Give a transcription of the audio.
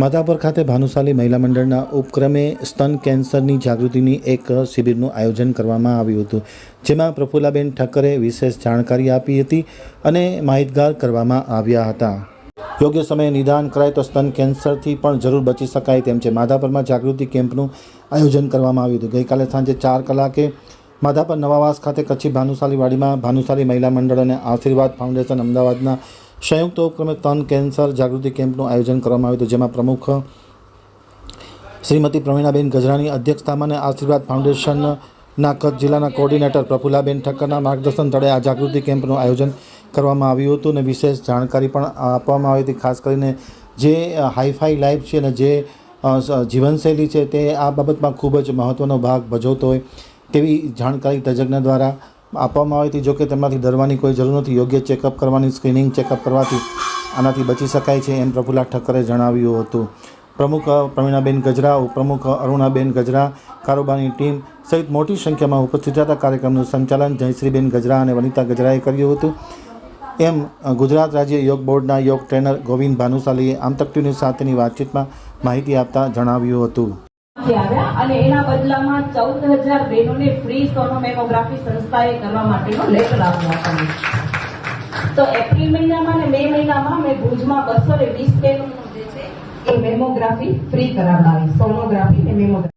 માધાપર ખાતે ભાનુશાલી મહિલા મંડળના ઉપક્રમે સ્તન કેન્સરની જાગૃતિની એક શિબિરનું આયોજન કરવામાં આવ્યું હતું, જેમાં પ્રફુલ્લાબેન ઠક્કરે વિશેષ જાણકારી આપી હતી અને માહિતગાર કરવામાં આવ્યા હતા. યોગ્ય સમયે નિદાન કરાય તો સ્તન કેન્સરથી પણ જરૂર બચી શકાય તેમ છે. માધાપરમાં જાગૃતિ કેમ્પનું આયોજન કરવામાં આવ્યું હતું. ગઈકાલે સાંજે 4 કલાકે માધાપર નવાવાસ ખાતે કચ્છી ભાનુશાલી વાડીમાં ભાનુશાલી મહિલા મંડળ અને આશીર્વાદ ફાઉન્ડેશન અમદાવાદના સંયુક્ત ઉપક્રમે સ્તન કેન્સર જાગૃતિ કેમ્પનું આયોજન કરવામાં આવ્યું હતું, જેમાં પ્રમુખ શ્રીમતી પ્રવીણાબેન ગજરાની અધ્યક્ષતામાં અને આશીર્વાદ ફાઉન્ડેશનના કચ્છ જિલ્લાના કોર્ડિનેટર પ્રફુલ્લાબેન ઠક્કરના માર્ગદર્શન તળે આ જાગૃતિ કેમ્પનું આયોજન કરવામાં આવ્યું હતું અને વિશેષ જાણકારી પણ આપવામાં આવી હતી. ખાસ કરીને જે હાઈફાઈ લાઈફ છે અને જે જીવનશૈલી છે તે આ બાબતમાં ખૂબ જ મહત્ત્વનો ભાગ ભજવતો હોય તેવી જાણકારી તજજ્ઞ દ્વારા આપવામાં આવી હતી. જોકે તેમાંથી ડરવાની કોઈ જરૂર નથી. યોગ્ય ચેકઅપ કરવાની, સ્ક્રીનિંગ ચેકઅપ કરવાથી આનાથી બચી શકાય છે એમ પ્રફુલ્લા ઠક્કરે જણાવ્યું હતું. પ્રમુખ પ્રવીણાબેન ગજરા, ઉપપ્રમુખ અરુણાબેન ગજરા, કારોબારની ટીમ સહિત મોટી સંખ્યામાં ઉપસ્થિત હતા. કાર્યક્રમનું સંચાલન જયશ્રીબેન ગજરા અને વનિતા ગજરાએ કર્યું હતું. એમ ગુજરાત રાજ્ય યોગ બોર્ડના યોગ ટ્રેનર ગોવિંદ ભાનુશાલીએ આમતક સાથેની વાતચીતમાં માહિતી આપતા જણાવ્યું હતું. અને એના બદલામાં 14,000 બહેનોને ફ્રી સોનોમેમોગ્રાફી સંસ્થાએ કરવા માટેનો લેટર આપ્યો હતો. તો એપ્રિલ મહિનામાં અને મે મહિનામાં મેં ભુજમાં 220 બહેનોનું જે છે એ મેમોગ્રાફી ફ્રી કરાવડાવી, સોનોગ્રાફી ને મેમોગ્રાફી.